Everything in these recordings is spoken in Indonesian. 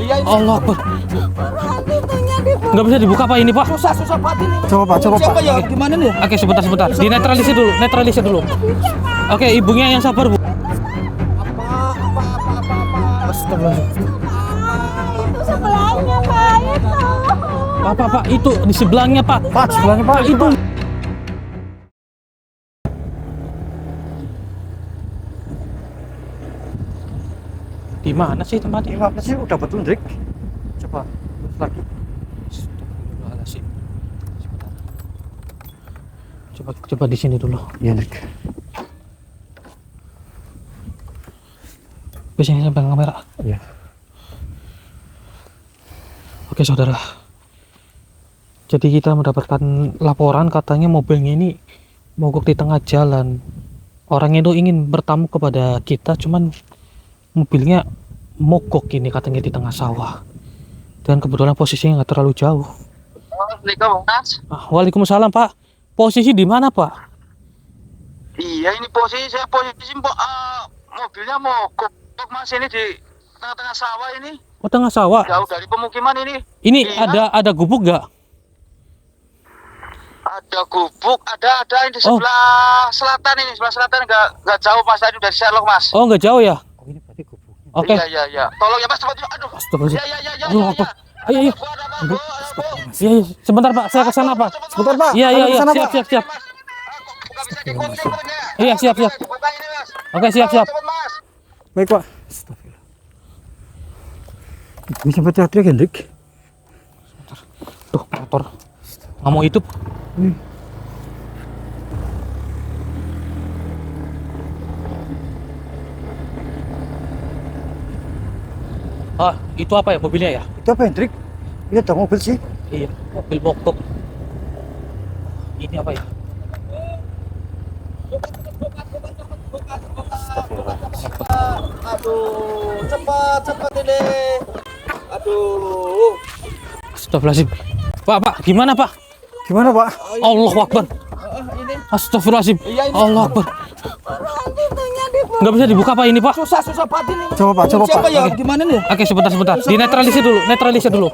Iya ini. Allah Akbar. Nggak bisa dibuka Pak ini Pak. Susah banget ini. Coba Pak, coba Pak. Siapa ya? Gimana nih? Oke sebentar. Netralisir dulu. Oke ibunya yang sabar Bu. Astagfirullahaladzim. Itu sebelahnya Pak, itu. Pak itu di sebelahnya Pak. Pak, sebelahnya Pak. Itu. Di mana sih tempatnya? Ini apa sih? Udah betul, Drik. Coba terus lagi. Astagfirullahaladzim. Coba di sini dulu. Iya, Drik. Biasanya sampai kamera. Iya. Oke saudara. Jadi kita mendapatkan laporan katanya mobilnya ini mogok di tengah jalan. Orangnya itu ingin bertamu kepada kita, cuman mobilnya mogok ini katanya di tengah sawah. Dan kebetulan posisinya nggak terlalu jauh. Assalamualaikum Mas. Waalaikumsalam Pak. Posisi di mana Pak? Iya ini posisi mobilnya mogok Mas, ini di tengah-tengah sawah ini. Oh tengah sawah. Jauh dari pemukiman ini. Ini Iya. ada gubuk nggak? Ada gubuk, ada ini di sebelah selatan ini, nggak jauh Mas, tadi dari Sherlock Mas. Oh nggak jauh ya? Oh, ini berarti gubuk. Oke. Iya. Tolong ya Mas, cepat. Aduh. Astagfirullahaladzim. Ya. Allah Akbar. Ayo. Iya, sebentar Pak, saya ke sana Pak. Sebentar, Pak. Iya, Ayo ke sana, Pak. siap. Iya, siap. Oke, siap. Baik, Pak. Astagfirullah. Ini sampai teriak-teriak, Hendrik. Tuh, motor. Nggak mau hidup. Ah, itu apa ya mobilnya ya? Itu apa, Hendrik? Ini ada mobil sih. Iya, mobil mogok. Ini apa ya? Aduh, cepat ini. Aduh. Astagfirullahaladzim. Pak, gimana Pak? Gimana, Pak? Allahu Akbar. Ini. Astagfirullahaladzim. Iya, ini. Allah Akbar. Nggak bisa dibuka Pak ini Pak. Susah banget ini. Coba Pak, coba Siapa Pak. ya? Gimana nih? Oke, sebentar. Netralisir dulu.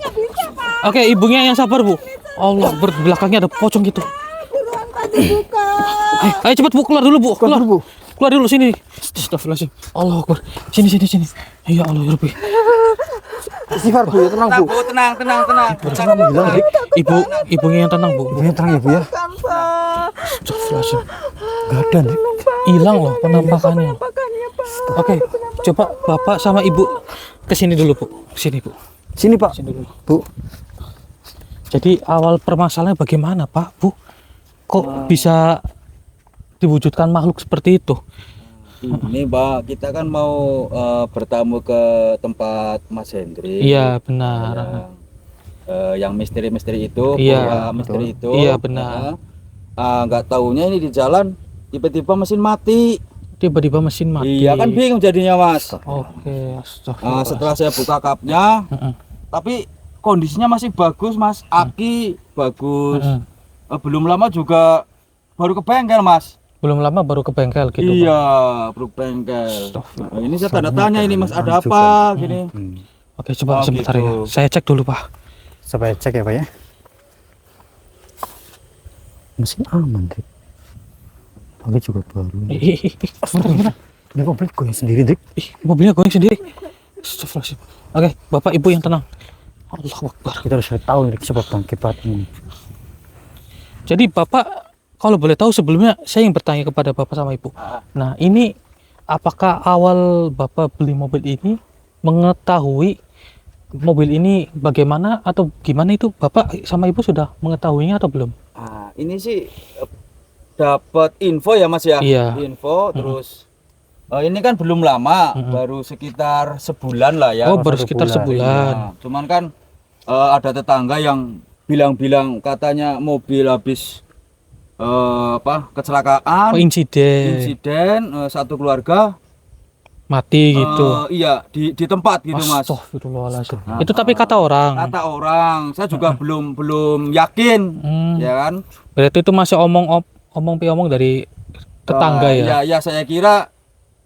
Oke, ibunya yang sabar Bu. Allah Akbar, di belakangnya ada pocong gitu. Buruan Pak dibuka. Ayo cepet Bu, keluar dulu Bu. Keluar, Bu. Keluar dulu sini. Astagfirullahaladzim. Allah Akbar. Sini. Ya Allah ya Rabbi. Istighfar, Bu, ya, tenang, Bu. Tenang. Jangan bilang, Hendrik. Ibunya yang tenang Bu. Ibunya tenang ya, Bu, ya. Kan Pak. Astagfirullahaladzim. Gak ada, Hendrik. Hilang loh penampakannya. Penampakannya Pak. Oke, coba Bapak sama Ibu kesini dulu Bu. Kesini Bu. Sini, Pak. Kesini dulu. Bu. Jadi awal permasalahannya bagaimana Pak, Bu? Kok bisa diwujudkan makhluk seperti itu? Ini Mbak, kita kan mau bertamu ke tempat Mas Hendri. Iya benar. Yang misteri-misteri itu, Iya, pura misteri itu. Iya, benar. Nggak taunya ini di jalan tiba-tiba mesin mati. Tiba-tiba mesin mati. Iya kan bingung jadinya Mas. Oke, astagfirullah. Setelah saya buka kapnya, Heeh. tapi kondisinya masih bagus Mas, aki bagus. Heeh. Belum lama juga baru ke bengkel Mas. Belum lama baru ke bengkel gitu. Iya, Pak. baru ke bengkel. Astagfirullah. Nah, ini saya tanda tanya ini Mas, ada apa gini? Oke, coba Oh, sebentar gitu. ya. Saya cek dulu Pak. Coba cek ya, Pak, ya. Mesin aman, Hendrik. Pakai juga baru. Sebentar. Ini komplit goyang sendiri, Dik. Mobilnya goyang sendiri. Astagfirullahaladzim. Oke, Bapak Ibu yang tenang. Allahu Akbar. Kita harus tahu ini sebab akibat ini. Jadi Bapak kalau boleh tahu sebelumnya saya ingin bertanya kepada Bapak sama Ibu. Nah, ini apakah awal Bapak beli mobil ini mengetahui mobil ini bagaimana atau gimana itu Bapak sama Ibu sudah mengetahuinya atau belum? Ini sih dapat info ya Mas ya. Iya. Info terus ini kan belum lama, baru sekitar sebulan lah ya. Oh, baru sekitar sebulan. Nah, cuman kan ada tetangga yang bilang-bilang katanya mobil habis kecelakaan, Oh, insiden satu keluarga mati gitu. iya di tempat gitu Mas. Astagfirullahaladzim. Itu tapi kata orang. Kata orang, saya juga belum yakin, ya kan? Berarti itu masih omong dari tetangga ya. Ya saya kira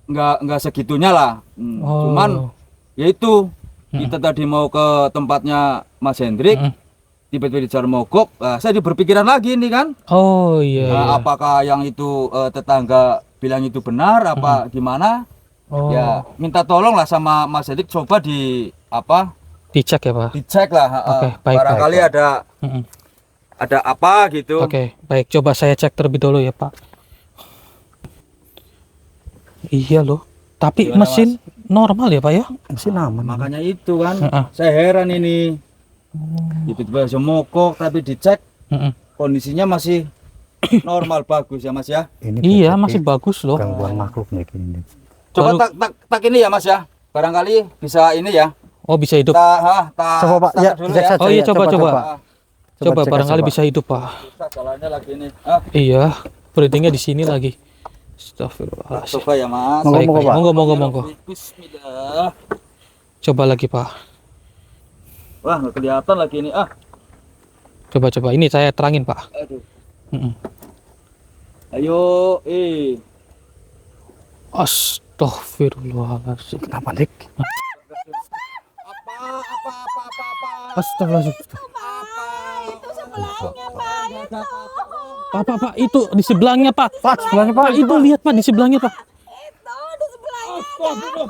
nggak segitunya lah. Oh. Cuman ya itu Kita tadi mau ke tempatnya Mas Hendrik, tiba-tiba dicari mogok. Saya berpikiran lagi nih kan. Oh iya, iya. Apakah yang itu tetangga bilang itu benar apa gimana? Oh, Ya minta tolong lah sama Mas Hendrik, coba dicek ya Pak. dicek lah. Oke, baik, Barangkali baik, ada ada apa gitu. Oke, baik. Coba saya cek terlebih dulu ya Pak. Iya loh. Tapi Gimana, mesin normal ya Pak ya? Mesin aman. Makanya itu kan, Heeh. saya heran ini. Tiba-tiba bisa mogok tapi dicek kondisinya masih normal bagus ya Mas ya. Ini Iya, berarti masih bagus loh. gangguan makhluk nih ini. Coba Baru- tak ini ya Mas ya. Barangkali bisa ini ya. Oh, bisa hidup. Coba, Pak. Ya, dulu cek ya. saja. Oh iya, ya, coba. Ah, Coba cek barangkali aja, Pak. bisa hidup Pak. susah jalannya lagi ini. Iya, berhentinya di sini lagi. Astagfirullahaladzim. Coba ya Mas. Monggo, Baik, monggo, baik. Pak. Monggo. Bismillah. Coba lagi Pak. Wah, nggak kelihatan lagi ini. Coba. Ini saya terangin Pak. Aduh. Mm-mm. Ayo, Astagfirullahaladzim. Kenapa, Dik? apa? Astagfirullahaladzim. Itu sebelahnya Pak. Pak, itu di sebelahnya Pak. Pak, sebelahnya, Pak. Pak, itu lihat Pak di sebelahnya Pak. Itu di sebelahnya.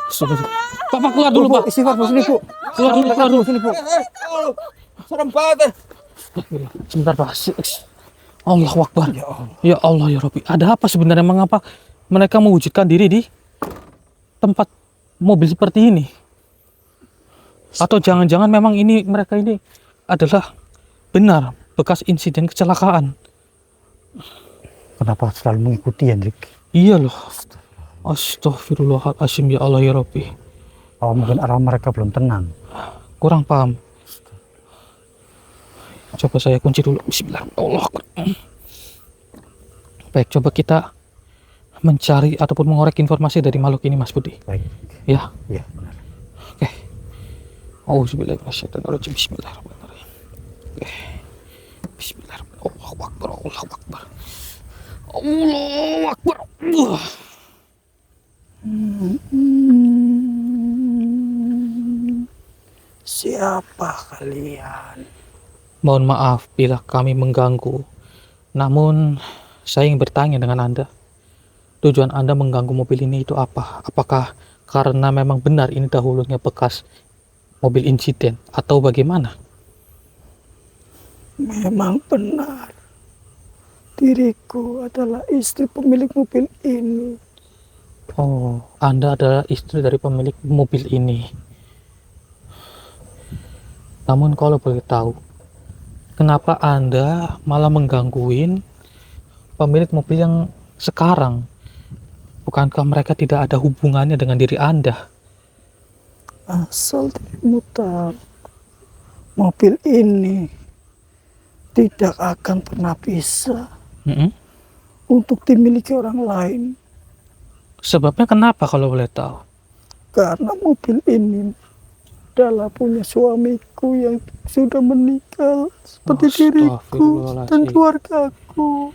Astagfirullah. Pak, keluar dulu Pak. Istighfar, Bu, sini, Bu. Keluar dulu. Sini, Bu. Serem banget. Sebentar Pak. Allahu Akbar. Ya Allah ya Rabbi. Ada apa sebenarnya, mengapa mereka mewujudkan diri di tempat mobil seperti ini? Atau jangan-jangan memang mereka ini adalah benar bekas insiden kecelakaan? Kenapa selalu mengikuti, Hendrik? Iya loh. Astagfirullahaladzim ya Allah ya Rabbi. Oh, mungkin arah mereka belum tenang. Kurang paham. Coba saya kunci dulu. Bismillah. Allah Akbar. Baik, coba kita mencari ataupun mengorek informasi dari makhluk ini Mas Budi. Baik. Ya. Iya, benar. Oke. Auzubillahiminasyaitonirrajim. Bismillahirrahmanirrahim. Oke. Bismillahirrahmanirrahim. Allahu Akbar. Allahu Akbar. Allahu Akbar. Siapa kalian? Mohon maaf bila kami mengganggu. Namun saya ingin bertanya dengan Anda. Tujuan Anda mengganggu mobil ini itu apa? Apakah karena memang benar ini dahulunya bekas mobil insiden atau bagaimana? Memang benar. Diriku adalah istri pemilik mobil ini. Oh, Anda adalah istri dari pemilik mobil ini. Namun kalau boleh tahu, kenapa Anda malah menggangguin pemilik mobil yang sekarang? Bukankah mereka tidak ada hubungannya dengan diri Anda? Asal dirimu tahu, mobil ini tidak akan pernah bisa untuk dimiliki orang lain. Sebabnya kenapa kalau boleh tahu? Karena mobil ini adalah punya suamiku yang sudah meninggal seperti diriku dan keluargaku.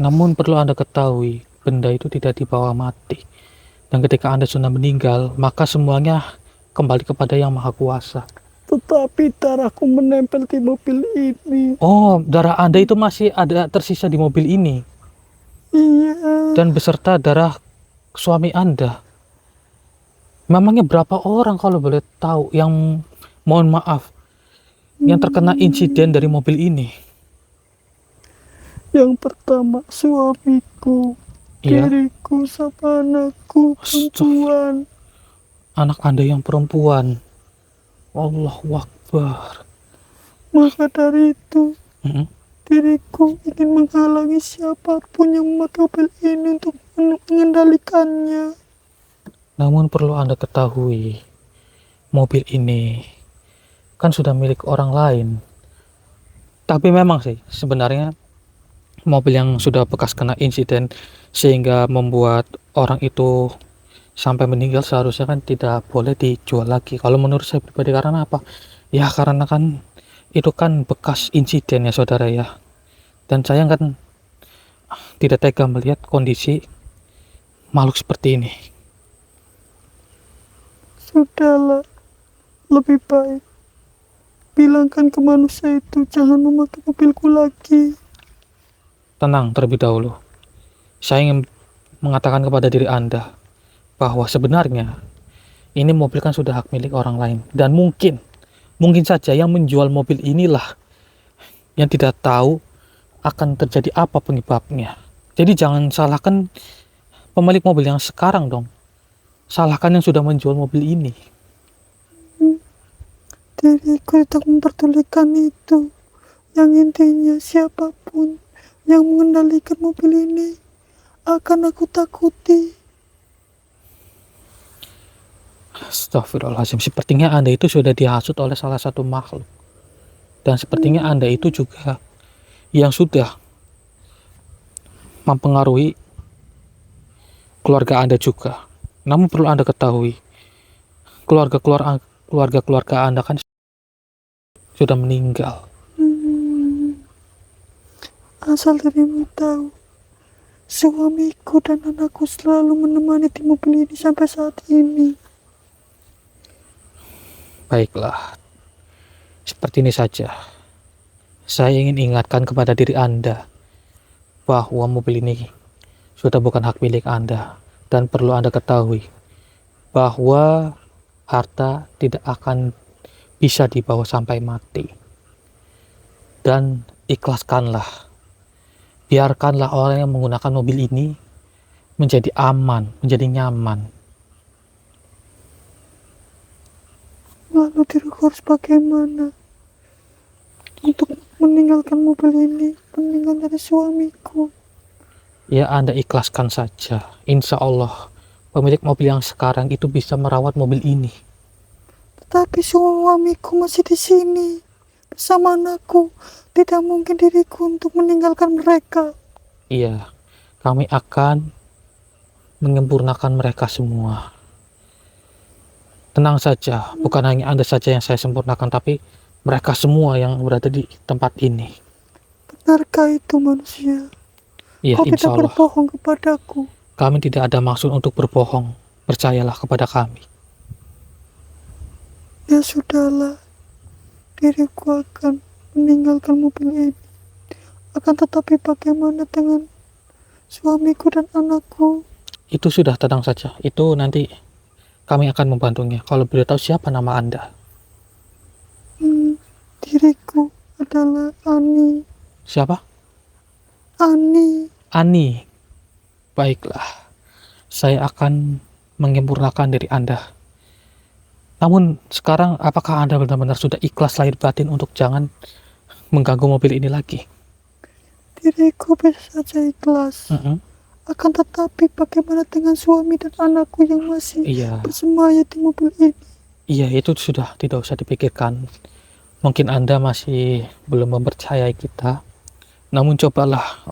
Namun perlu Anda ketahui, benda itu tidak dibawa mati. Dan ketika Anda sudah meninggal, maka semuanya kembali kepada Yang Maha Kuasa. Tetapi darahku menempel di mobil ini. Oh, darah Anda itu masih ada tersisa di mobil ini. Iya. Dan beserta darah suami Anda. Memangnya berapa orang kalau boleh tahu yang, mohon maaf, yang terkena insiden dari mobil ini? Yang pertama suamiku, Iya. diriku sama anakku perempuan. Anak Anda yang perempuan. Allahu Akbar. Maka dari itu Mm-mm. diriku ingin menghalangi siapapun yang memakai mobil ini untuk mengendalikannya. Namun perlu Anda ketahui, mobil ini kan sudah milik orang lain. Tapi memang sih sebenarnya mobil yang sudah bekas kena insiden sehingga membuat orang itu sampai meninggal seharusnya kan tidak boleh dijual lagi. Kalau menurut saya pribadi, karena apa? Ya karena kan itu kan bekas insiden ya saudara ya. Dan saya kan tidak tega melihat kondisi makhluk seperti ini. Sudahlah, Lebih baik bilangkan ke manusia itu jangan memakai mobilku lagi. Tenang terlebih dahulu. Saya ingin mengatakan kepada diri Anda bahwa sebenarnya ini mobil kan sudah hak milik orang lain. Dan mungkin saja yang menjual mobil inilah yang tidak tahu akan terjadi apa penyebabnya. Jadi jangan salahkan pemilik mobil yang sekarang dong. Salahkan yang sudah menjual mobil ini. Diriku tidak memperdulikan itu. Yang intinya siapapun yang mengendalikan mobil ini akan aku takuti. Astagfirullahaladzim, sepertinya Anda itu sudah dihasut oleh salah satu makhluk. Dan sepertinya Anda itu juga yang sudah mempengaruhi keluarga Anda juga. Namun perlu Anda ketahui, keluarga Anda kan sudah meninggal. Asal dirimu tahu, suamiku dan anakku selalu menemani di mobil ini sampai saat ini. Baiklah, seperti ini saja. Saya ingin ingatkan kepada diri Anda bahwa mobil ini sudah bukan hak milik Anda. Dan perlu Anda ketahui bahwa harta tidak akan bisa dibawa sampai mati. Dan ikhlaskanlah. Biarkanlah orang yang menggunakan mobil ini menjadi aman, menjadi nyaman. Lalu diriku harus bagaimana untuk meninggalkan mobil ini, meninggal dari suamiku? Ya, Anda ikhlaskan saja. Insya Allah pemilik mobil yang sekarang itu bisa merawat mobil ini. Tetapi suamiku masih di sini bersama anakku. Tidak mungkin diriku untuk meninggalkan mereka. Iya, kami akan menyempurnakan mereka semua. Tenang saja, bukan hanya Anda saja yang saya sempurnakan, tapi mereka semua yang berada di tempat ini. Benarkah itu manusia? Iya, Kau insya tidak Allah. berbohong kepadaku. Kami tidak ada maksud untuk berbohong. Percayalah kepada kami. Ya sudahlah, diriku akan meninggalkan mobil ini. Akan tetapi bagaimana dengan suamiku dan anakku? Itu sudah, tenang saja. Itu nanti kami akan membantunya. Kalau boleh tahu siapa nama Anda? Diriku adalah Ani. Siapa? Ani. Ani. Baiklah. Saya akan menyempurnakan diri Anda. Namun sekarang apakah Anda benar-benar sudah ikhlas lahir batin untuk jangan mengganggu mobil ini lagi? Diriku bisa saja ikhlas. Akan tetapi bagaimana dengan suami dan anakku yang masih Iya. bersemayam di mobil ini? Iya, itu sudah tidak usah dipikirkan. Mungkin Anda masih belum mempercayai kita. Namun cobalah.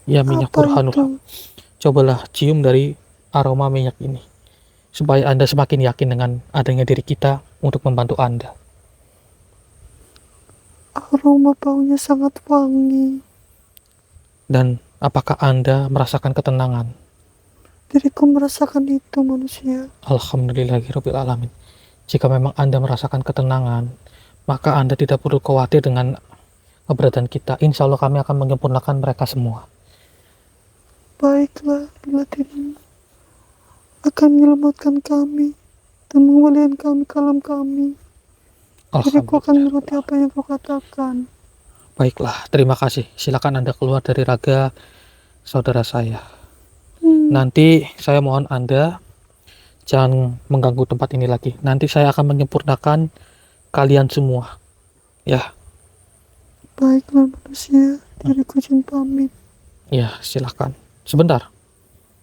Ya, minyak Apa burhanullah. itu? Cobalah cium dari aroma minyak ini. Supaya Anda semakin yakin dengan adanya diri kita untuk membantu Anda. Aroma baunya sangat wangi. Dan apakah Anda merasakan ketenangan? Diriku merasakan itu manusia. Alhamdulillahirabbil alamin. Jika memang Anda merasakan ketenangan, maka Anda tidak perlu khawatir dengan keberadaan kita. Insya Allah kami akan menyempurnakan mereka semua. Baiklah, bila dirimu akan menyelamatkan kami dan mengembalikan kami ke alam kami, diriku akan menuruti apa yang kau katakan. Baiklah, terima kasih. Silakan Anda keluar dari raga saudara saya. Nanti saya mohon Anda jangan mengganggu tempat ini lagi. Nanti saya akan menyempurnakan kalian semua. Ya. Baiklah manusia, diriku izin pamit. Ya, silakan. Sebentar.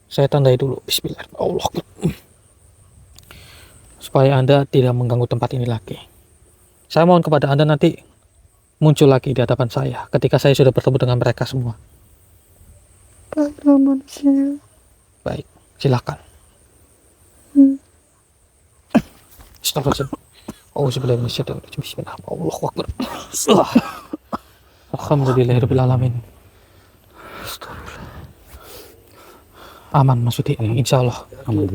Saya tandai dulu. Bismillahirrahmanirrahim. Supaya Anda tidak mengganggu tempat ini lagi. Saya mohon kepada Anda nanti muncul lagi di hadapan saya ketika saya sudah bertemu dengan mereka semua. Baiklah manusia. Baik, silakan. Astagfirullahaladzim. Auzubillahiminasyaitonirrajim. Bismillahirrahmanirrahim. Allahu Akbar. Alhamdulillahirabbil alamin. Aman maksudnya, insya Allah.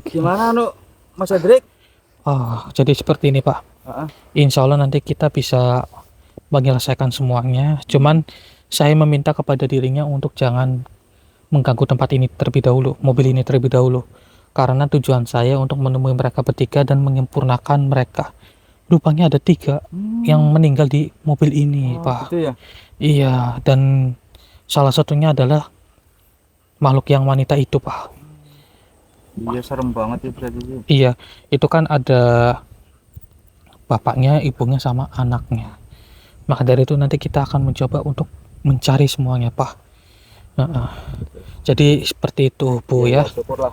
Gimana Mas Hendrik? Jadi seperti ini Pak. Heeh. Insya Allah nanti kita bisa menyelesaikan semuanya. Cuman saya meminta kepada dirinya untuk jangan mengganggu tempat ini terlebih dahulu, mobil ini terlebih dahulu. Karena tujuan saya untuk menemui mereka bertiga dan menyempurnakan mereka. Rupanya ada 3 yang meninggal di mobil ini, Pak. Gitu ya. Iya, dan salah satunya adalah makhluk yang wanita itu, Pak. Iya, serem banget ya berarti. Iya, itu kan ada bapaknya, ibunya, sama anaknya. Maka dari itu nanti kita akan mencoba untuk mencari semuanya, Pak. Jadi seperti itu, Bu ya. Syukurlah.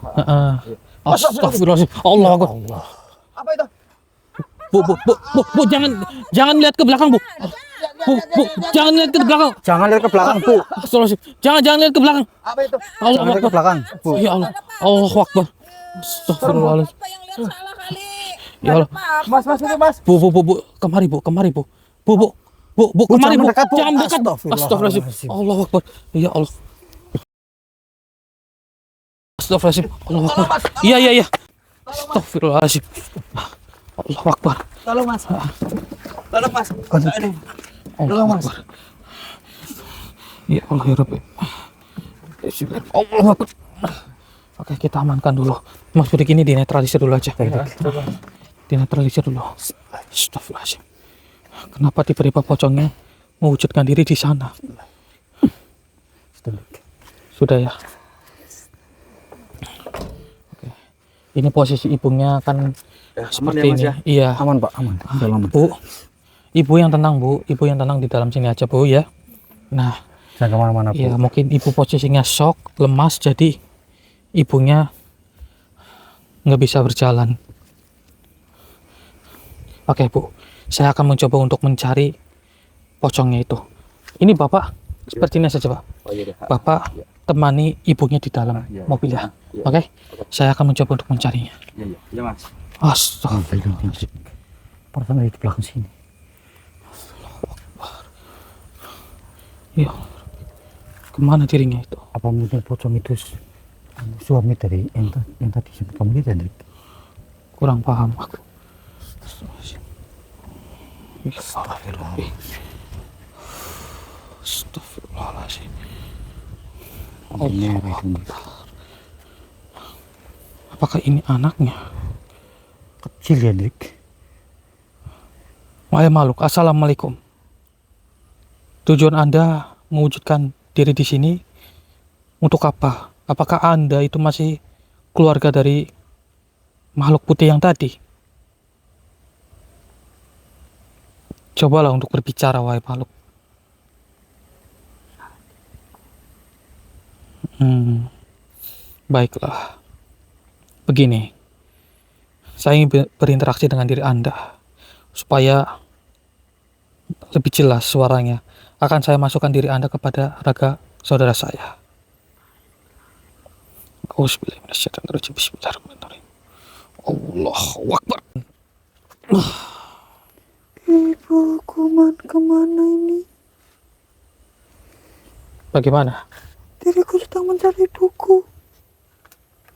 Astagfirullahaladzim. Allah Akbar. Apa itu? Bu, jangan lihat ke belakang, Bu. Bu, jangan lihat ke belakang. Jangan lihat ke belakang, Bu. Astagfirullahaladzim. Jangan lihat ke belakang. Apa itu? Allah Jangan lihat ke Akbar. belakang, Bu. Ya Allah. Allahu Akbar. Astagfirullahaladzim. Apa yang lihat salah kali? Ya Allah. Mas itu Mas. Bu, kemari, Bu. Bu, kemari, jangan Bu. dekat, Bu. Jangan dekat. Astagfirullahaladzim. Astagfirullahaladzim. Allahu Akbar. Ya Allah. Astagfirullahaladzim. Allahu Akbar. Iya. Astagfirullahaladzim. Allahu Akbar. Tolong Mas. Tolong Mas. Aduh. Allahu Akbar. Ya Allah ya Rabbi. Allahu Akbar. Oke, kita amankan dulu. Mas Budik ini dinetralisir dulu aja. Dinetralisir dulu. Astagfirullahaladzim. Kenapa tiba-tiba pocongnya mewujudkan diri di sana? Sudah ya. Oke. Ini posisi ibunya kan seperti ya, Mas, ini. ya? Iya. Aman, Pak, aman. Aman. Bu, ibu yang tenang, Bu. Ibu yang tenang di dalam sini aja, Bu ya. Nah, Jangan kemana-mana, Bu. iya, mungkin ibu posisinya shock, lemas, jadi ibunya nggak bisa berjalan. Oke, Bu. Saya akan mencoba untuk mencari pocongnya itu. Ini Bapak, seperti ini saja, Pak. Oh iya. Bapak temani ibunya di dalam mobil ya. Oke? Saya akan mencoba untuk mencarinya. Iya Mas. Astagfirullahaladzim. Pertama di belakang sini. Ya. Kemana dirinya itu? Apa mungkin pocong itu suami dari yang tadi sempat kamu lihat, Hendrik? Kurang paham aku. Astagfirullahaladzim. Astagfirullahaladzim. Apakah ini anaknya? Kecil ya, Hendrik. Wahai makhluk, assalamualaikum. Tujuan Anda mewujudkan diri di sini untuk apa? Apakah Anda itu masih keluarga dari makhluk putih yang tadi? Cobalah untuk berbicara, wahai makhluk. Baiklah. Begini. Saya ingin berinteraksi dengan diri Anda supaya lebih jelas suaranya. Akan saya masukkan diri Anda kepada raga saudara saya. Bismillahirrahmanirrahim. Allahu Akbar. Ibu, kemana ini? Bagaimana? Diriku sedang mencari ibuku.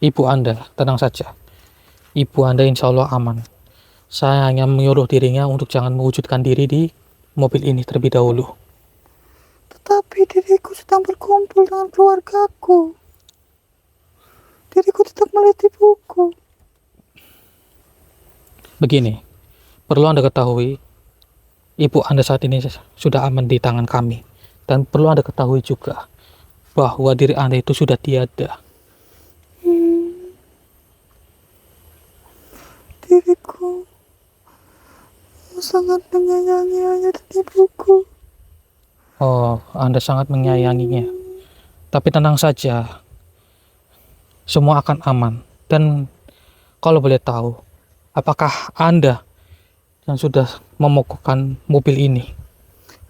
Ibu Anda, tenang saja. Ibu Anda insya Allah aman. Saya hanya menyuruh dirinya untuk jangan mewujudkan diri di mobil ini terlebih dahulu. Tetapi diriku sedang berkumpul dengan keluargaku. Diriku tetap melihat ibuku. Begini, perlu Anda ketahui, ibu Anda saat ini sudah aman di tangan kami. Dan perlu Anda ketahui juga bahwa diri Anda itu sudah tiada. Diriku sangat menyayangi ayah dan ibuku. Oh, Anda sangat menyayanginya. Tapi tenang saja, semua akan aman. Dan kalau boleh tahu, apakah Anda yang sudah memokokkan mobil ini?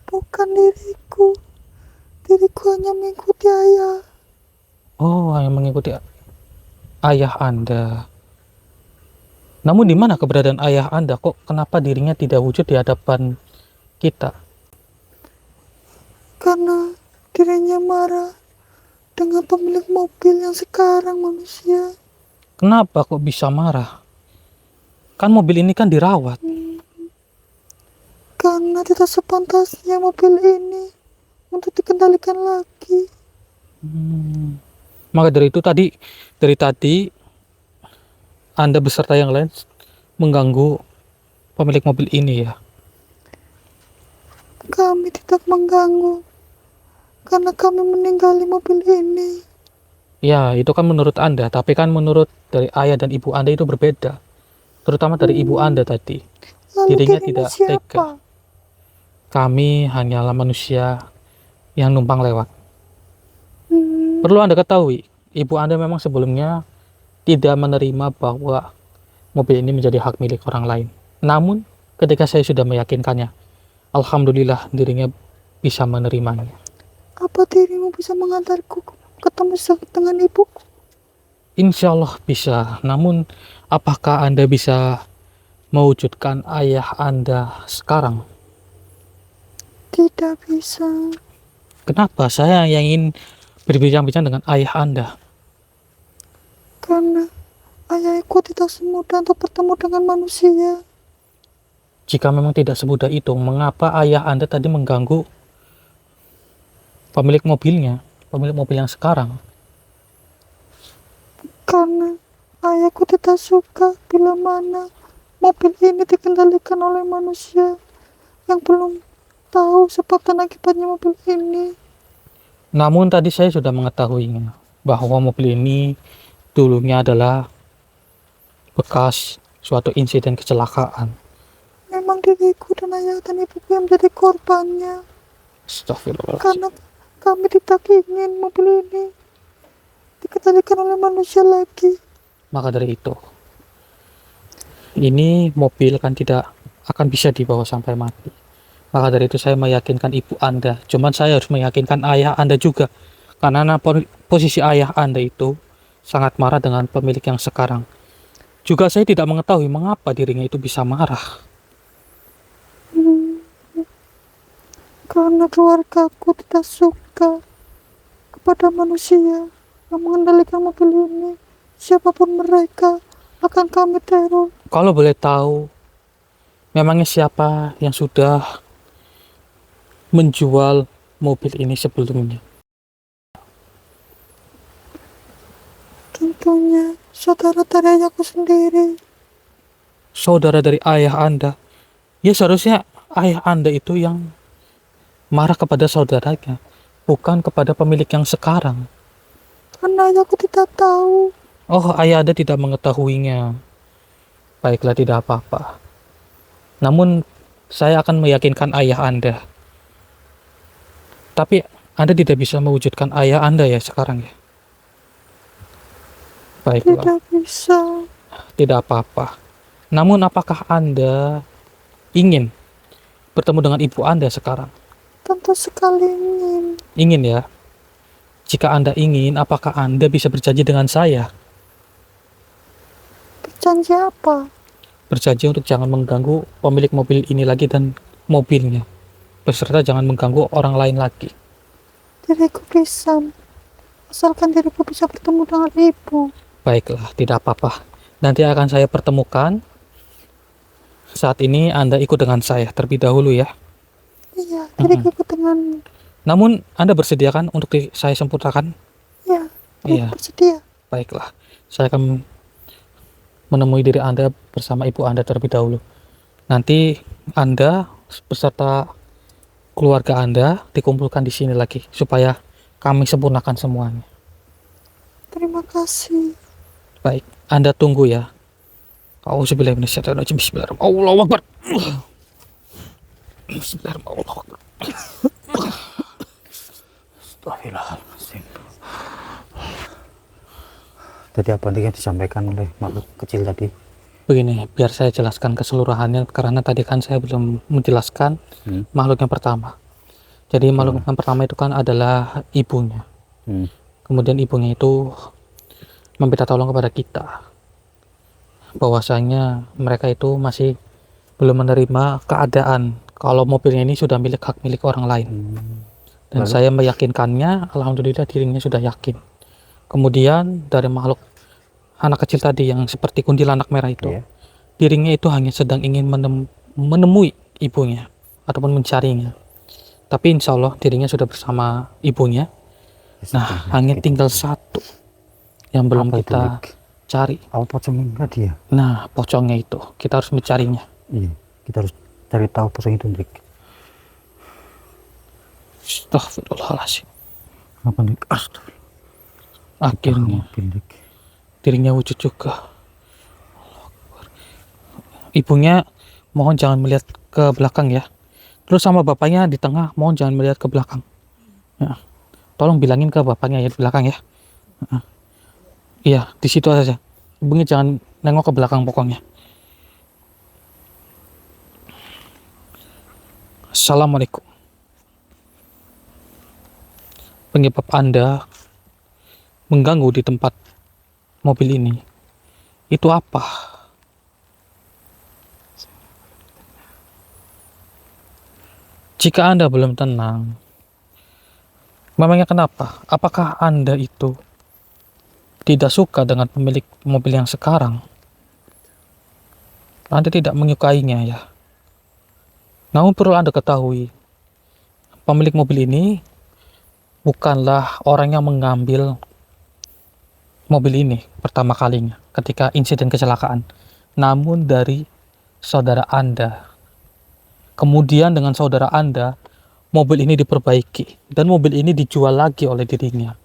Bukan diriku. Diriku hanya mengikuti ayah. Oh, hanya mengikuti ayah Anda. Namun di mana keberadaan ayah Anda? Kok kenapa dirinya tidak wujud di hadapan kita? Karena dirinya marah dengan pemilik mobil yang sekarang manusia. Kenapa kok bisa marah? Kan mobil ini kan dirawat. Karena tidak sepantasnya mobil ini untuk dikendalikan lagi. Maka dari itu dari tadi Anda beserta yang lain mengganggu pemilik mobil ini ya. Kami tidak mengganggu karena kami meninggali mobil ini. Ya, itu kan menurut Anda, tapi kan menurut dari ayah dan ibu Anda itu berbeda. Terutama dari ibu Anda tadi. Lalu Dirinya dirimu tidak siapa? tega. Kami hanyalah manusia yang numpang lewat. Perlu Anda ketahui, ibu Anda memang sebelumnya tidak menerima bahwa mobil ini menjadi hak milik orang lain. Namun, ketika saya sudah meyakinkannya, alhamdulillah dirinya bisa menerimanya. Apa dirimu bisa mengantarku ketemu dengan ibuku? Insya Allah bisa. Namun, apakah Anda bisa mewujudkan ayah Anda sekarang? Tidak bisa. Kenapa saya yang ingin berbincang-bincang dengan ayah Anda? Karena ayahku tidak semudah untuk bertemu dengan manusia. Jika memang tidak semudah itu, mengapa ayah Anda tadi mengganggu pemilik mobilnya, pemilik mobil yang sekarang? Karena ayahku tidak suka bila mana mobil ini dikendalikan oleh manusia yang belum tahu sebab dan akibatnya mobil ini. Namun tadi saya sudah mengetahuinya bahwa mobil ini dulunya adalah bekas suatu insiden kecelakaan. Memang diriku dan ayah dan ibuku yang menjadi korbannya. Astagfirullahaladzim. Karena kami tidak ingin mobil ini dikendalikan oleh manusia lagi. Maka dari itu, ini mobil kan tidak akan bisa dibawa sampai mati. Maka dari itu saya meyakinkan ibu Anda. Cuman saya harus meyakinkan ayah Anda juga. Karena posisi ayah Anda itu sangat marah dengan pemilik yang sekarang. Juga saya tidak mengetahui mengapa dirinya itu bisa marah. Karena keluargaku tidak suka kepada manusia yang mengendalikan mobil ini. Siapapun mereka akan kami teror. Kalau boleh tahu, memangnya siapa yang sudah menjual mobil ini sebelumnya? Tentunya saudara dari ayahku sendiri. Saudara dari ayah Anda. Ya seharusnya ayah Anda itu yang marah kepada saudaranya, bukan kepada pemilik yang sekarang. Karena ayahku tidak tahu. Oh, ayah Anda tidak mengetahuinya. Baiklah, tidak apa-apa. Namun saya akan meyakinkan ayah Anda. Tapi Anda tidak bisa mewujudkan ayah Anda ya sekarang ya? Baiklah. Tidak bisa. Tidak apa-apa. Namun apakah Anda ingin bertemu dengan ibu Anda sekarang? Tentu sekali ingin. Ingin ya? Jika Anda ingin, apakah Anda bisa berjanji dengan saya? Berjanji apa? Berjanji untuk jangan mengganggu pemilik mobil ini lagi dan mobilnya. Beserta jangan mengganggu orang lain lagi. Diriku bisa. Asalkan diriku bisa bertemu dengan ibu. Baiklah, tidak apa-apa. Nanti akan saya pertemukan. Saat ini Anda ikut dengan saya terlebih dahulu ya. Iya, diriku ikut dengan. Namun Anda bersediakan untuk saya sempurnakan? Ya, Iya. bersedia. Baiklah, saya akan menemui diri Anda bersama ibu Anda terlebih dahulu. Nanti Anda beserta keluarga Anda dikumpulkan di sini lagi supaya kami sempurnakan semuanya. Terima kasih. Baik, Anda tunggu ya. Auzubillahi minasyaitonirrajim. Bismillahirrahmanirrahim. Allahu Akbar. Bismillahirrahmanirrahim. Astagfirullahaladzim. Tadi apa yang disampaikan oleh makhluk kecil tadi? Begini, biar saya jelaskan keseluruhannya karena tadi kan saya belum menjelaskan makhluk yang pertama. Jadi makhluk yang pertama itu kan adalah ibunya. Kemudian ibunya itu meminta tolong kepada kita bahwasanya mereka itu masih belum menerima keadaan kalau mobilnya ini sudah hak milik orang lain. Dan saya meyakinkannya, alhamdulillah dirinya sudah yakin. Kemudian dari makhluk anak kecil tadi yang seperti kuntilanak merah itu, dirinya itu hanya sedang ingin menemui ibunya ataupun mencarinya. Tapi insya Allah dirinya sudah bersama ibunya. Nah, hanya tinggal satu yang belum Apa itu, kita Lik? cari. Apa pocong tadi ya? Nah, pocongnya itu kita harus mencarinya. Iya, kita harus cari tahu pocong itu, Lik. Astagfirullahaladzim. Apa, Lik? Astagfirullah. Akhirnya Mobil, Lik. dirinya wujud juga. Ibunya mohon jangan melihat ke belakang ya. Terus sama bapaknya di tengah mohon jangan melihat ke belakang. Ya. Tolong bilangin ke bapaknya ya di belakang ya. Iya, di situ saja. Ibunya jangan nengok ke belakang pokoknya. Assalamualaikum. Penyebab Anda mengganggu di tempat mobil ini itu apa? Jika Anda belum tenang, memangnya kenapa? Apakah Anda itu tidak suka dengan pemilik mobil yang sekarang? Anda tidak menyukainya ya. Namun perlu Anda ketahui, pemilik mobil ini bukanlah orang yang mengambil mobil ini pertama kalinya ketika insiden kecelakaan, namun dari saudara Anda. Kemudian dengan saudara Anda, mobil ini diperbaiki dan mobil ini dijual lagi oleh dirinya.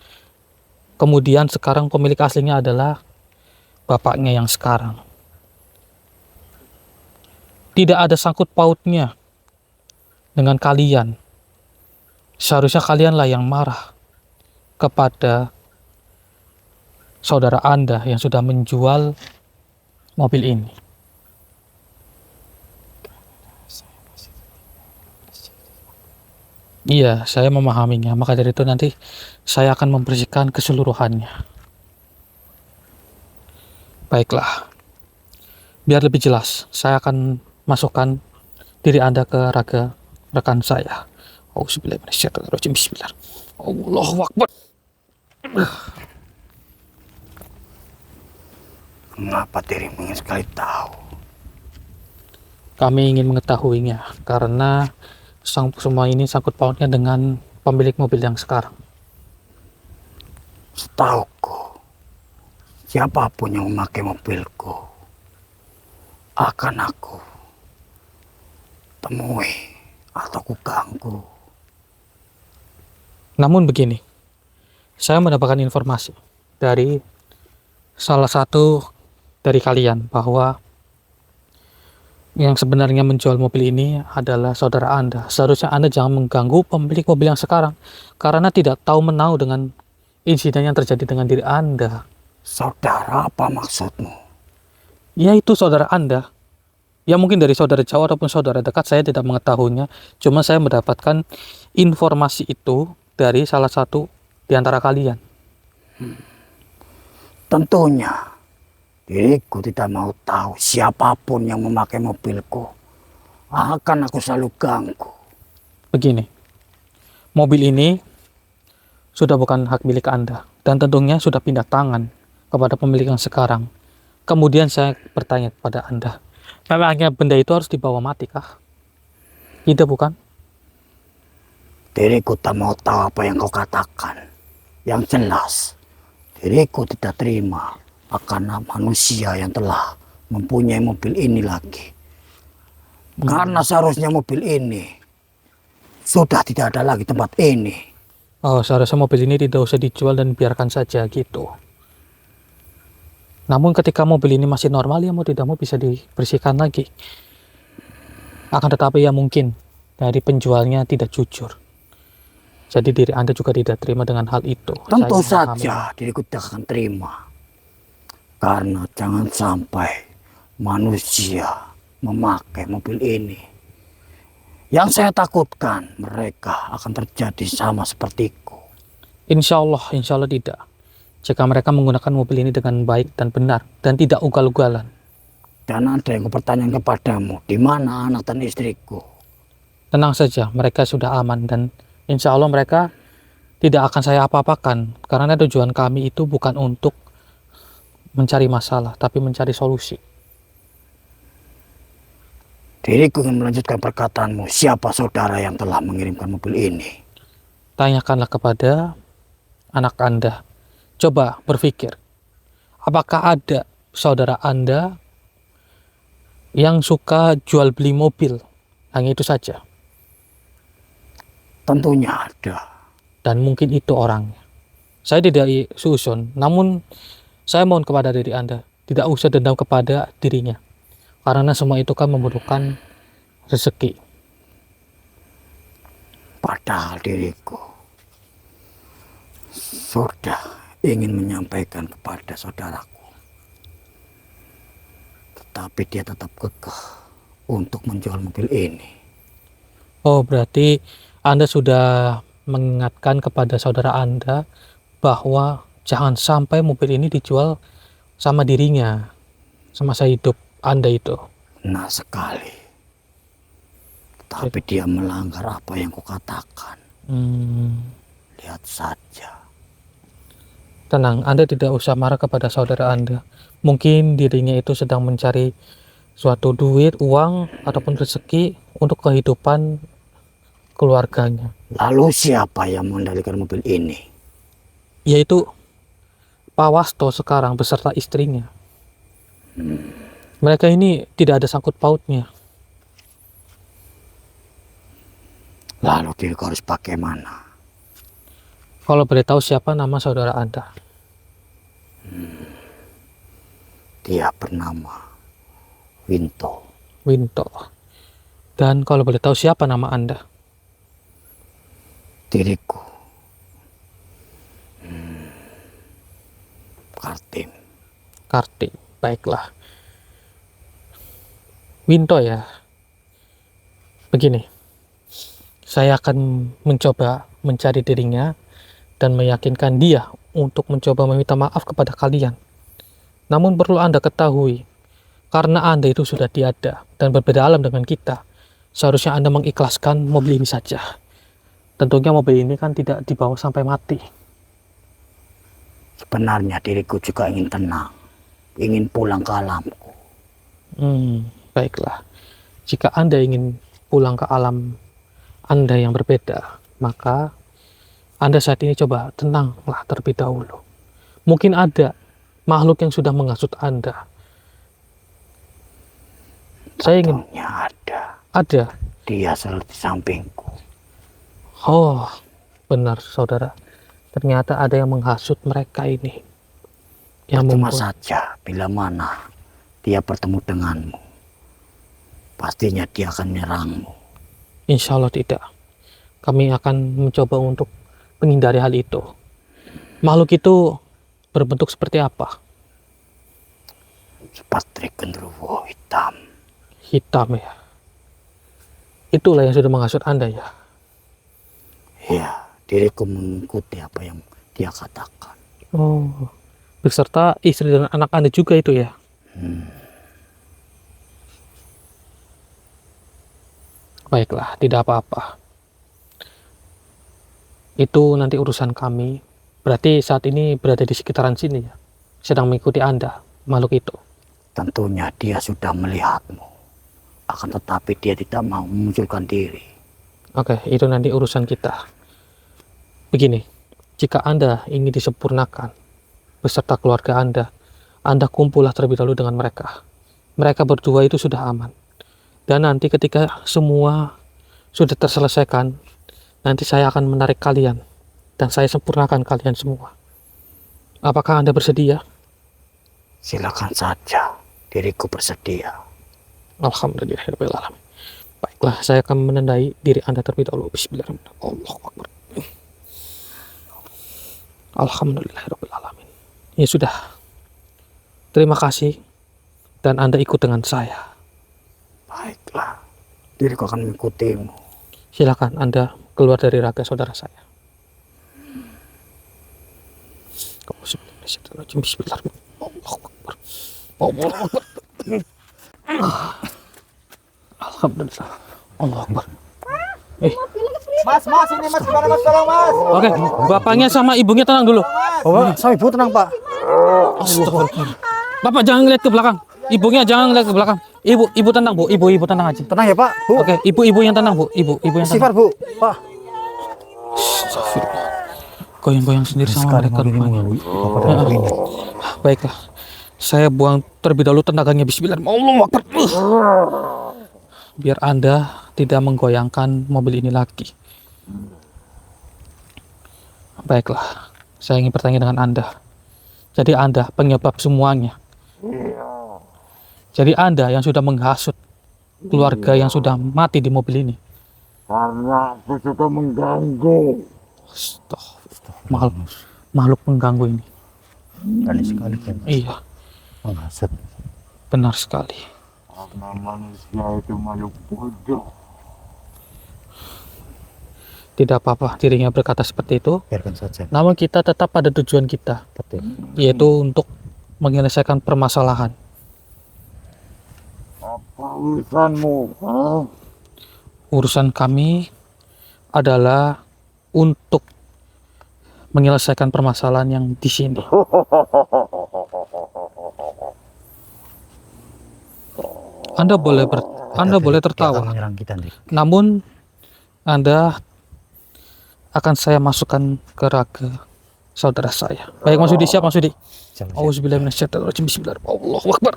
Kemudian sekarang pemilik aslinya adalah bapaknya yang sekarang. Tidak ada sangkut pautnya dengan kalian. Seharusnya kalianlah yang marah kepada saudara Anda yang sudah menjual mobil ini. Iya, saya memahaminya. Maka dari itu nanti saya akan membersihkan keseluruhannya. Baiklah. Biar lebih jelas, saya akan masukkan diri Anda ke raga rekan saya. Auzubillahiminasyaitonirrajim. Bismillah. Allahu Akbar. Mengapa dirimu ingin sekali tahu? Kami ingin mengetahuinya karena semua ini sangkut pautnya dengan pemilik mobil yang sekarang. Setauku, siapapun yang memakai mobilku akan aku temui atau ku ganggu. Namun begini, saya mendapatkan informasi dari salah satu dari kalian bahwa yang sebenarnya menjual mobil ini adalah saudara Anda. Seharusnya Anda jangan mengganggu pemilik mobil yang sekarang karena tidak tahu menau dengan insiden yang terjadi dengan diri Anda. Saudara, apa maksudmu? Yaitu saudara Anda. Ya mungkin dari saudara jauh ataupun saudara dekat, saya tidak mengetahuinya. Cuma saya mendapatkan informasi itu dari salah satu di antara kalian. Tentunya diriku tidak mau tahu siapapun yang memakai mobilku. Akan aku selalu ganggu. Begini, mobil ini sudah bukan hak milik Anda dan tentunya sudah pindah tangan kepada pemilik yang sekarang. Kemudian saya bertanya kepada Anda, memangnya benda itu harus dibawa mati kah? Tidak bukan? Diriku tak mau tahu apa yang kau katakan. Yang jelas, diriku tidak terima akan manusia yang telah mempunyai mobil ini lagi. Karena seharusnya mobil ini sudah tidak ada lagi tempat ini. Oh, seharusnya mobil ini tidak usah dijual dan biarkan saja gitu. Namun ketika mobil ini masih normal, ya mau tidak mau bisa dibersihkan lagi. Akan tetapi ya mungkin dari penjualnya tidak jujur. Jadi diri Anda juga tidak terima dengan hal itu. Tentu Saya memahami. saja diriku tidak akan terima. Karena jangan sampai manusia memakai mobil ini. Yang saya takutkan mereka akan terjadi sama sepertiku. Insya Allah tidak. Jika mereka menggunakan mobil ini dengan baik dan benar dan tidak ugal-ugalan. Dan ada yang kupertanyakan kepadamu, di mana anak dan istriku? Tenang saja, mereka sudah aman dan insya Allah mereka tidak akan saya apa-apakan. Karena tujuan kami itu bukan untuk mencari masalah, tapi mencari solusi. Diriku ingin melanjutkan perkataanmu. Siapa saudara yang telah mengirimkan mobil ini? Tanyakanlah kepada anak Anda. Coba berpikir, apakah ada saudara Anda yang suka jual beli mobil? Hanya itu saja. Tentunya ada. Dan mungkin itu orangnya. Saya tidak susun, namun saya mohon kepada diri Anda, tidak usah dendam kepada dirinya. Karena semua itu kan membutuhkan rezeki. Padahal diriku sudah ingin menyampaikan kepada saudaraku. Tetapi dia tetap kekeh untuk menjual mobil ini. Oh, berarti Anda sudah mengingatkan kepada saudara Anda bahwa jangan sampai mobil ini dijual sama dirinya, semasa hidup Anda itu. Nah sekali. Tapi dia melanggar apa yang kukatakan. Lihat saja. Tenang, Anda tidak usah marah kepada saudara Anda. Mungkin dirinya itu sedang mencari suatu duit, uang, ataupun rezeki untuk kehidupan keluarganya. Lalu siapa yang mengendalikan mobil ini? Yaitu Pak Wasto sekarang beserta istrinya. Mereka ini tidak ada sangkut pautnya. Lalu diriku harus pakai mana? Kalau boleh tahu siapa nama saudara Anda? Dia bernama Winto. Winto. Dan kalau boleh tahu siapa nama Anda? Diriku Kartim. Karti. Baiklah. Winto ya. Begini. Saya akan mencoba mencari dirinya dan meyakinkan dia untuk mencoba meminta maaf kepada kalian. Namun perlu Anda ketahui, karena Anda itu sudah tiada dan berbeda alam dengan kita, seharusnya Anda mengikhlaskan mobil ini saja. Tentunya mobil ini kan tidak dibawa sampai mati. Sebenarnya diriku juga ingin tenang, ingin pulang ke alamku. Baiklah. Jika Anda ingin pulang ke alam Anda yang berbeda, maka Anda saat ini coba tenanglah terlebih dahulu. Mungkin ada makhluk yang sudah menghasut Anda. Saya ingin... Tentunya ada. Ada. Dia selalu di sampingku. Oh, benar saudara. Ternyata ada yang menghasut mereka ini. Yang Cuma membuat... saja bila mana dia bertemu denganmu, pastinya dia akan menyerangmu. Insya Allah tidak. Kami akan mencoba untuk menghindari hal itu. Makhluk itu berbentuk seperti apa? Seperti genderuwo hitam. Hitam ya. Itulah yang sudah menghasut Anda ya. Ya, diriku mengikuti apa yang dia katakan. Oh, beserta istri dan anak Anda juga itu ya. Baiklah, tidak apa-apa. Itu nanti urusan kami. Berarti saat ini berada di sekitaran sini ya. Sedang mengikuti Anda, makhluk itu. Tentunya dia sudah melihatmu. Akan tetapi dia tidak mau memunculkan diri. Oke, itu nanti urusan kita. Begini, jika Anda ingin disempurnakan beserta keluarga Anda kumpullah terlebih dahulu dengan mereka. Mereka berdua itu sudah aman. Dan nanti ketika semua sudah terselesaikan, nanti saya akan menarik kalian dan saya sempurnakan kalian semua. Apakah Anda bersedia? Silakan saja, diriku bersedia. Alhamdulillahirrahmanirrahim. Baiklah, saya akan menandai diri Anda terlebih dahulu. Bismillahirrahmanirrahim. Allahu Akbar. Alhamdulillahirrahmanirrahim. Ya sudah. Terima kasih. Dan Anda ikut dengan saya. Baiklah, diriku akan mengikutimu. Silakan Anda keluar dari raga saudara saya. Bismillahirrahmanirrahim. Allahu Akbar. Allahu Akbar. Alhamdulillah. Allahu Akbar. Mas, ini mas, gimana mas, tolong mas. Oke, bapaknya sama ibunya tenang dulu. Oh, sama ibu tenang, Pak. Astagfirullah. Bapak jangan lihat ke belakang. Ibunya jangan lihat ke belakang. Ibu tenang Bu, ibu tenang aja. Tenang ya Pak, Bu. Oke, ibu yang tenang Bu, ibu yang Istighfar tenang. Bu. Pak. Goyang-goyang sendiri sama mereka rupanya. Baiklah, saya buang terlebih dahulu tenaganya. Bismillah. Allah Akbar. Biar Anda tidak menggoyangkan mobil ini lagi. Baiklah, saya ingin bertanya dengan Anda. Jadi Anda penyebab semuanya. Jadi Anda yang sudah menghasut keluarga yang sudah mati di mobil ini. Karena aku suka mengganggu. Makhluk pengganggu ini. Berani sekali kan. Iya, Menghasut. benar sekali. Karena manusia itu makhluk bodoh. Tidak apa-apa dirinya berkata seperti itu. Biarkan saja. Namun kita tetap pada tujuan kita, Betul. yaitu untuk menyelesaikan permasalahan. Apa urusanmu? Urusan kami adalah untuk menyelesaikan permasalahan yang di sini. Anda boleh tertawa. Menyerang kita nih. Namun Anda akan saya masukkan ke raga saudara saya. Baik Mas Yudi, siap Mas Yudi. Auzubillahiminasyaitonirrajim. Bismillahirrahmanirrahim. Allahu Akbar.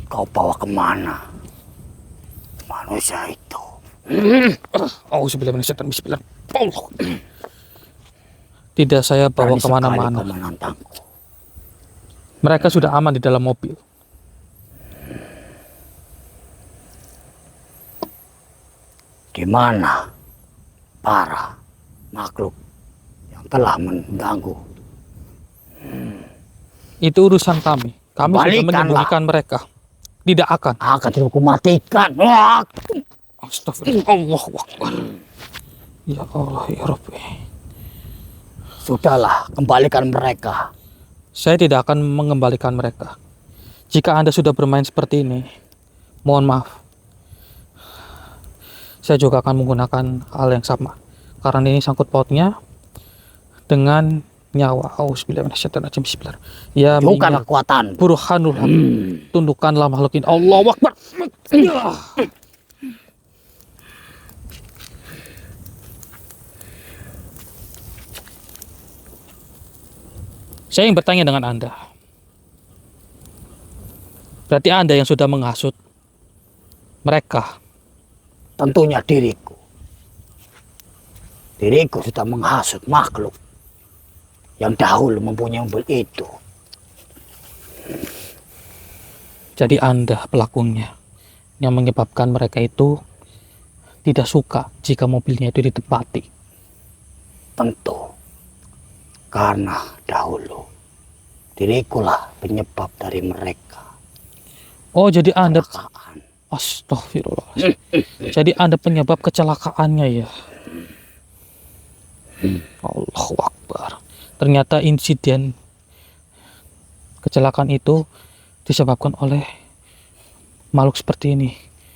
Kau bawa kemana manusia itu? Auzubillahiminasyaitonirrajim. Bismillahirrahmanirrahim. Tidak saya bawa Berani sekali kemana-mana. kau menantangku. Mereka sudah aman di dalam mobil. Di mana para makhluk yang telah mengganggu? Itu urusan kami. Kami sudah Kembalikanlah. menyembunyikan mereka. Tidak akan. Akan aku matikan. Wah! Astagfirullah. Allahu Akbar. Ya Allah ya Rabbi. Sudahlah, kembalikan mereka. Saya tidak akan mengembalikan mereka. Jika Anda sudah bermain seperti ini, mohon maaf. Saya juga akan menggunakan hal yang sama. Karena ini sangkut pautnya dengan nyawa. Auzubillahiminasyaitonirrajim. Bismillah. Ya Bukan minyak kekuatan. burhanul haq. Tundukkanlah makhluk ini. Allahu Akbar. Ya. Saya ingin bertanya dengan Anda. Berarti Anda yang sudah menghasut mereka. Tentunya diriku. Diriku sudah menghasut makhluk yang dahulu mempunyai mobil itu. Jadi Anda pelakunya yang menyebabkan mereka itu tidak suka jika mobilnya itu ditempati. Tentu. Karena dahulu dirikulah penyebab dari mereka. Oh, jadi Anda Kecelakaan. Astagfirullah. Jadi Anda penyebab kecelakaannya ya. Allahu Akbar. Ternyata insiden kecelakaan itu disebabkan oleh makhluk seperti ini.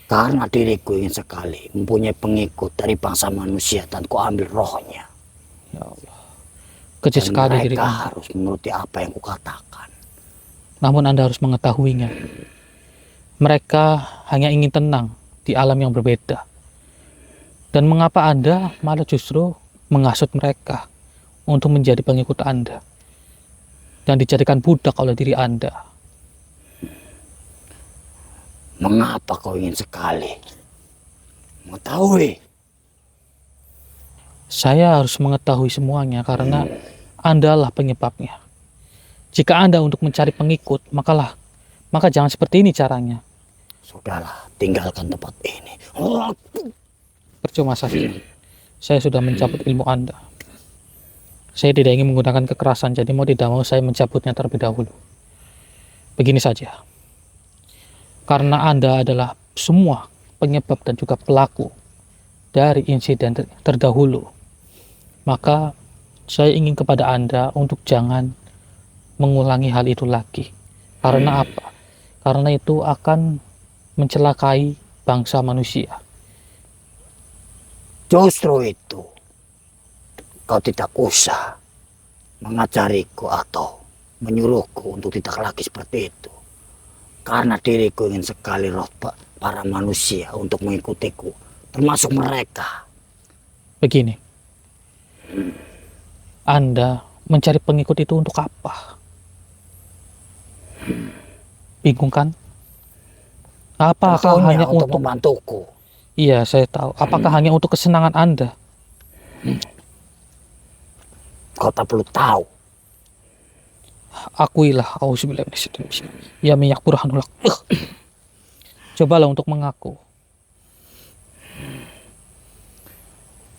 Karena diriku ingin sekali mempunyai pengikut dari bangsa manusia dan ku ambil rohnya. Ya Allah. Kecil Dan sekali diri mereka Anda. harus menuruti apa yang kukatakan. Namun Anda harus mengetahuinya. Mereka hanya ingin tenang di alam yang berbeda. Dan mengapa Anda malah justru menghasut mereka untuk menjadi pengikut Anda dan dijadikan budak oleh diri Anda? Mengapa kau ingin sekali mengetahui? Saya harus mengetahui semuanya karena Anda lah penyebabnya. Jika Anda untuk mencari pengikut, maka jangan seperti ini caranya. Sudahlah, tinggalkan tempat ini. Percuma saja. Saya sudah mencabut ilmu Anda. Saya tidak ingin menggunakan kekerasan, jadi mau tidak mau saya mencabutnya terlebih dahulu. Begini saja. Karena Anda adalah semua penyebab dan juga pelaku dari insiden terdahulu, maka saya ingin kepada Anda untuk jangan mengulangi hal itu lagi. Karena apa? Karena itu akan mencelakai bangsa manusia. Justru itu, kau tidak usah mengajariku atau menyuruhku untuk tidak lagi seperti itu. Karena diriku ingin sekali roh para manusia untuk mengikutiku, termasuk mereka. Begini, Anda mencari pengikut itu untuk apa? Bingung kan? Apakah Tentunya hanya untuk untuk... membantuku. Iya, saya tahu. Apakah hanya untuk kesenangan Anda? Kau tak perlu tahu. Akuilah, auzubillahi minasyaitonir rajim. Ya minyak burhanul haq. Cobalah untuk mengaku.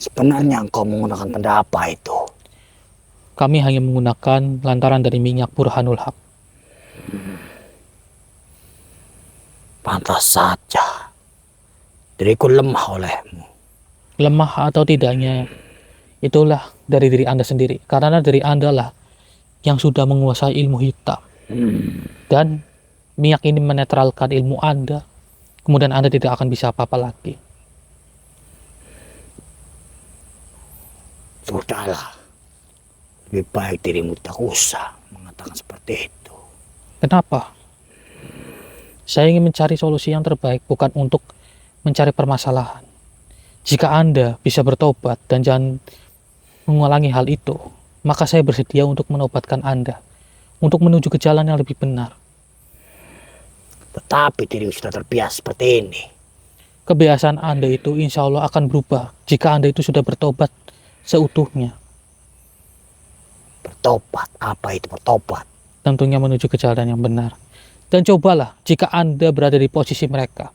Sebenarnya engkau menggunakan tanda apa itu? Kami hanya menggunakan lantaran dari minyak burhanul haq. Pantas saja diriku lemah olehmu. Lemah atau tidaknya, itulah dari diri Anda sendiri. Karena dari Anda lah yang sudah menguasai ilmu hitam. Dan minyak ini menetralkan ilmu Anda. Kemudian Anda tidak akan bisa apa-apa lagi. Sudahlah. Lebih baik dirimu tak usah mengatakan seperti itu. Kenapa? Saya ingin mencari solusi yang terbaik, bukan untuk mencari permasalahan. Jika Anda bisa bertobat dan jangan mengulangi hal itu, maka saya bersedia untuk menobatkan Anda, untuk menuju ke jalan yang lebih benar. Tetapi dirimu sudah terbiasa seperti ini. Kebiasaan Anda itu insya Allah akan berubah jika Anda itu sudah bertobat seutuhnya. Bertobat? Apa itu bertobat? Tentunya menuju ke jalan yang benar. Dan cobalah jika Anda berada di posisi mereka.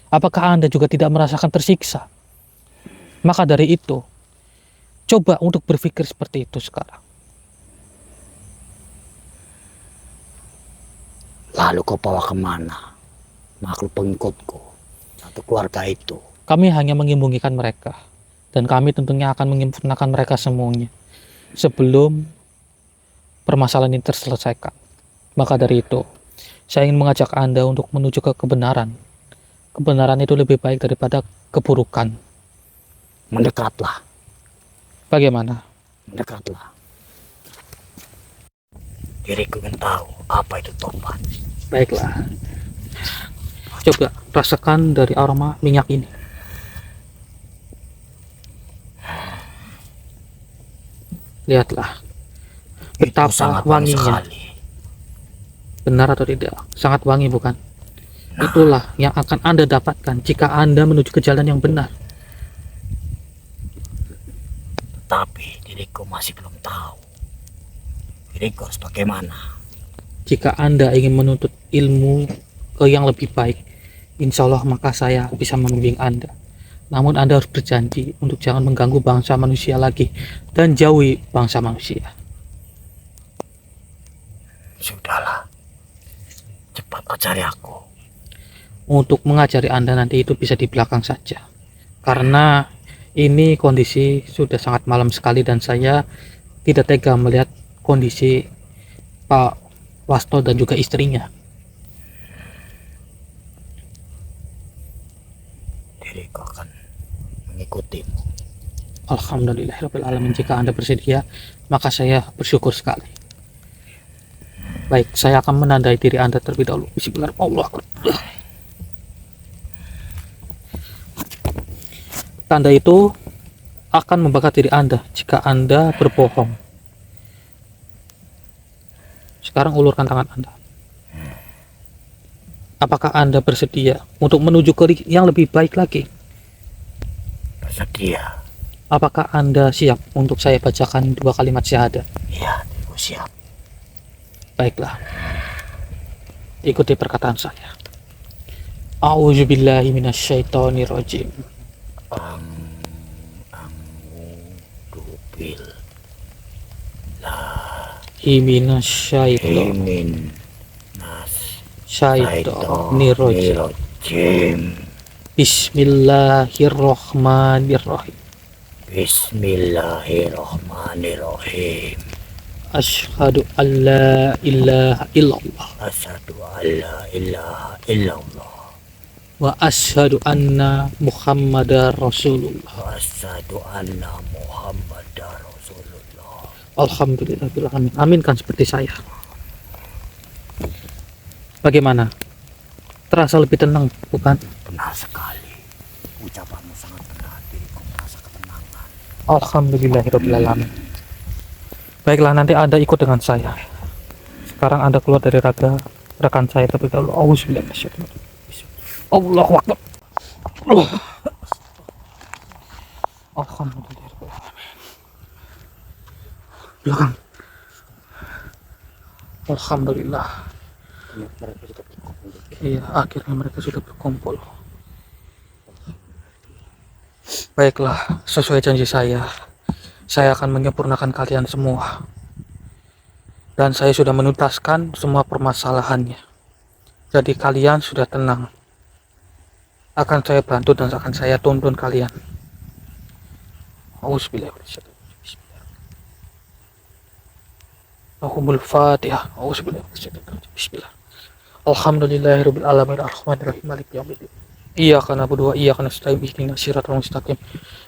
Apakah Anda juga tidak merasakan tersiksa? Maka dari itu, coba untuk berpikir seperti itu sekarang. Lalu kau bawa kemana makhluk pengikutku atau keluarga itu? Kami hanya mengimbungikan mereka. Dan kami tentunya akan menyempurnakan mereka semuanya. Sebelum permasalahan ini terselesaikan. Maka dari itu, saya ingin mengajak Anda untuk menuju ke kebenaran. Kebenaran itu lebih baik daripada keburukan. Mendekatlah. Bagaimana? Mendekatlah. Diriku ingin tahu apa itu tobat. Baiklah. Coba rasakan dari aroma minyak ini. Lihatlah. Itu Betapa sangat wangi wanginya. sekali. Benar atau tidak? Sangat wangi bukan? Itulah yang akan Anda dapatkan jika Anda menuju ke jalan yang benar. Tapi diriku masih belum tahu. Diriku harus bagaimana? Jika Anda ingin menuntut ilmu yang lebih baik, insya Allah maka saya bisa membimbing Anda. Namun Anda harus berjanji untuk jangan mengganggu bangsa manusia lagi dan jauhi bangsa manusia. Sudahlah. Cepat ajari aku. Untuk mengajari Anda nanti itu bisa di belakang saja. Karena ini kondisi sudah sangat malam sekali dan saya tidak tega melihat kondisi Pak Wasto dan juga istrinya. Diriku akan mengikutimu. Alhamdulillahirabbil alamin. Jika Anda bersedia, maka saya bersyukur sekali. Baik, saya akan menandai diri Anda terlebih dahulu. Bismillahirrahmanirrahim. Tanda itu akan membakar diri Anda jika Anda berbohong. Sekarang ulurkan tangan Anda. Apakah Anda bersedia untuk menuju ke yang lebih baik lagi? Bersedia. Apakah Anda siap untuk saya bacakan 2 kalimat syahadat? Iya, diriku siap. Baiklah. Ikuti perkataan saya. A'udzubillahi minasyaitonirrajim. Dubil. Himinasyaiton. Imin. Nas. Syaitonirrajim. Nirojim. Bismillahirrahmanirrahim. Bismillahirrahmanirrahim. Asyhadu an la ilaha illallah Asyhadu an la ilaha illallah. wa asyhadu anna Muhammadar Rasulullah. Asyhadu anna Muhammadar Rasulullah. Alhamdulillahirabbil alamin. Aminkan seperti saya. Bagaimana? Terasa lebih tenang, bukan? Benar sekali. Ucapanmu sangat benar. Diriku merasa ketenangan. Alhamdulillahirobbilalamin. Baiklah, nanti Anda ikut dengan saya. Sekarang Anda keluar dari rekan saya terlebih dahulu. Auzubillahi minasyaitonir rajim. Allahu Akbar. Alhamdulillahirobbilalamin. Belakang. Alhamdulillah. Iya, akhirnya mereka sudah berkumpul. Baiklah, sesuai janji saya akan menyempurnakan kalian semua. Dan saya sudah menuntaskan semua permasalahannya. Jadi kalian sudah tenang. Akan saya bantu dan akan saya tuntun kalian. Auzubillahi minasyaitonir rajim. Bismillah. Allahumul Fatihah. Auzubillahi minasyaitonir rajim. Bismillah. Alhamdulillahirabbil alamin arrahmanirrahim maliki yaumiddin. Iyyaka na'budu wa iyyaka nasta'in ihdinas siratal mustaqim.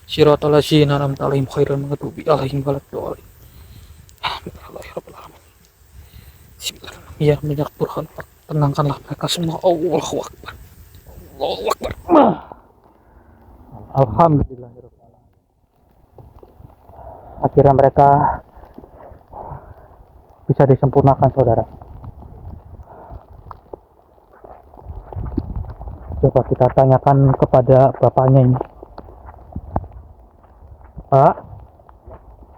Siratal ladzina an'amta 'alaihim ghairil maghdubi 'alaihim waladdallin. Alhamdulillahirabbil alamin. Bismillahirrahmanirrahim. Ya minyak burhan, tenangkanlah mereka semua. Allahu Akbar. Allahu Akbar. Alhamdulillahirabbil alamin. Akhirnya mereka bisa disempurnakan, saudara. Coba kita tanyakan kepada bapaknya ini. Pak?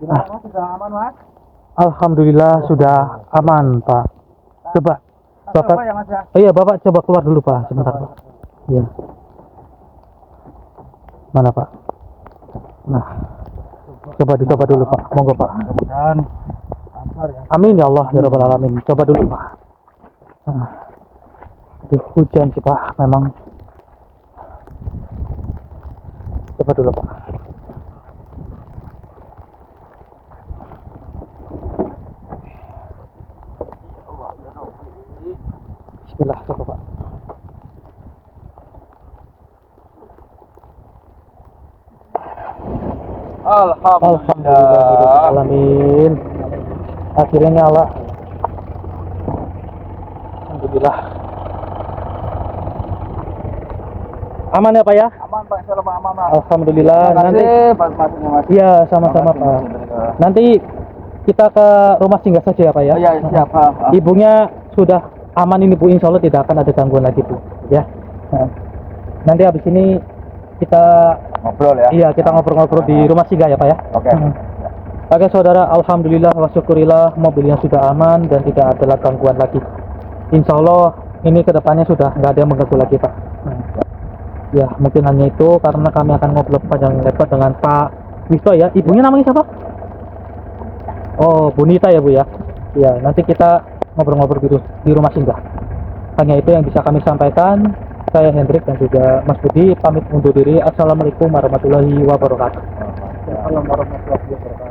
Sudah aman, Mas? Alhamdulillah sudah aman, Pak. Coba Bapak. Ya, Mas, ya? Oh iya, Bapak coba keluar dulu, Pak, sebentar, Pak. Iya. Mana, Pak? Nah. Coba dicoba dulu, Pak. Monggo, Pak. Mudah-mudahan Amin ya Allah ya rabbal alamin. Coba dulu, Pak. Nah. Hujan sih, Pak, memang. Coba dulu, Pak. Bismillah, coba, Pak. Alhamdulillah. Akhirnya nyala. Alhamdulillah. Aman ya, Pak ya? aman, Pak. Insyaallah aman, Mas. Alhamdulillah. Terima Nanti kasih, Mas. iya, sama-sama, Pak. Nanti kita ke rumah singgah saja ya, Pak ya. Iya, siap, Pak. Ibunya sudah aman ini, Bu. Insya Allah tidak akan ada gangguan lagi, Bu. Ya. Nah, nanti habis ini kita Ngobrol ya. iya, kita ngobrol-ngobrol di rumah singgah ya, Pak ya. Oke. Oke, saudara, alhamdulillah wa syukurillah, mobilnya sudah aman dan tidak ada gangguan lagi. Insya Allah ini kedepannya sudah nggak ada yang mengganggu lagi, Pak. Ya, mungkin hanya itu karena kami akan ngobrol panjang lebar dengan Pak Wisto ya. Ibunya namanya siapa? Oh, Bunita ya, Bu ya. Ya, nanti kita ngobrol-ngobrol di rumah singgah. Hanya itu yang bisa kami sampaikan. Saya Hendrik dan juga Mas Budi pamit undur diri. Assalamualaikum warahmatullahi wabarakatuh. Assalamualaikum warahmatullahi wabarakatuh.